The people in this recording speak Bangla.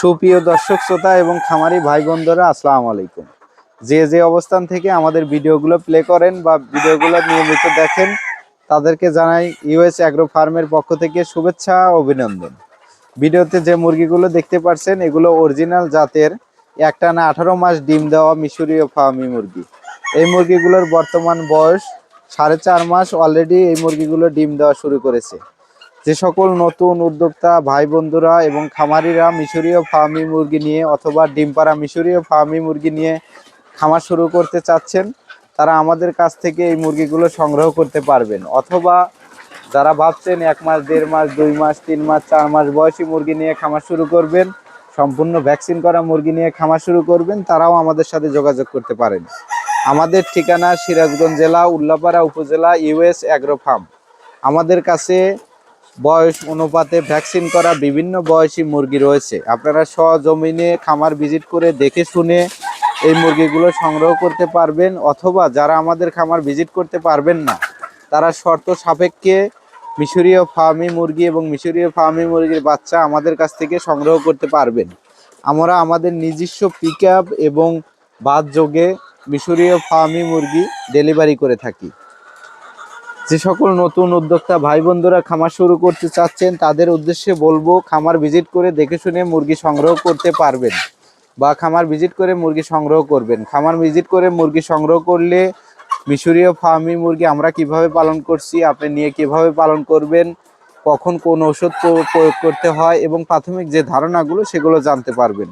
সুপ্রিয় দর্শক শ্রোতা এবং খামারি ভাই বোনরা, আসসালামু আলাইকুম। যে অবস্থান থেকে আমাদের ভিডিওগুলো প্লে করেন বা ভিডিওগুলো নিয়মিত দেখেন, তাদেরকে জানাই ইউএস অ্যাগ্রো ফার্মের পক্ষ থেকে শুভেচ্ছা ও অভিনন্দন। ভিডিওতে যে মুরগিগুলো দেখতে পাচ্ছেন, এগুলো অরিজিনাল জাতের একটানা 18 মাস ডিম দেওয়া মিশরীয় ফার্মি মুরগি। এই মুরগিগুলোর বর্তমান বয়স 4.5 মাস। অলরেডি এই মুরগিগুলো ডিম দেওয়া শুরু করেছে। যে সকল নতুন উদ্যোক্তা ভাই বন্ধুরা এবং খামারিরা মিশরীয় ফার্মি মুরগি নিয়ে অথবা ডিম পাড়া মিশরীয় ফার্মি মুরগি নিয়ে খামার শুরু করতে চাচ্ছেন, তারা আমাদের কাছ থেকে এই মুরগিগুলো সংগ্রহ করতে পারবেন। অথবা যারা ভাবছেন 1 মাস, 1.5 মাস, 2 মাস, 3 মাস, 4 মাস বয়সী মুরগি নিয়ে খামার শুরু করবেন, সম্পূর্ণ ভ্যাকসিন করা মুরগি নিয়ে খামার শুরু করবেন, তারাও আমাদের সাথে যোগাযোগ করতে পারেন। আমাদের ঠিকানা সিরাজগঞ্জ জেলা, উল্লাপাড়া উপজেলা, ইউএস অ্যাগ্রো ফার্ম। আমাদের কাছে বয়স অনুপাতে ভ্যাকসিন করা বিভিন্ন বয়সী মুরগি রয়েছে। আপনারা সজমিনে খামার ভিজিট করে দেখে শুনে এই মুরগিগুলো সংগ্রহ করতে পারবেন। অথবা যারা আমাদের খামার ভিজিট করতে পারবেন না, তারা শর্ত সাপেক্ষে মিশরীয় ফার্মি মুরগি এবং মিশরীয় ফার্মি মুরগির বাচ্চা আমাদের কাছ থেকে সংগ্রহ করতে পারবেন। আমরা আমাদের নিজস্ব পিকআপ এবং বাস যোগে মিশরীয় ফার্মি মুরগি ডেলিভারি করে থাকি। যে সকল নতুন উদ্যোক্তা ভাই বন্ধুরা খামার শুরু করতে চাচ্ছেন, তাদের উদ্দেশ্যে বলবো, খামার ভিজিট করে দেখে শুনে মুরগি সংগ্রহ করতে পারবেন বা খামার ভিজিট করে মুরগি সংগ্রহ করবেন। খামার ভিজিট করে মুরগি সংগ্রহ করলে মিশরীয় ফার্মি মুরগি আমরা কিভাবে পালন করছি, আপনি নিয়ে কিভাবে পালন করবেন, কখন কোন ওষুধ প্রয়োগ করতে হয় এবং প্রাথমিক যে ধারণাগুলো সেগুলো জানতে পারবেন।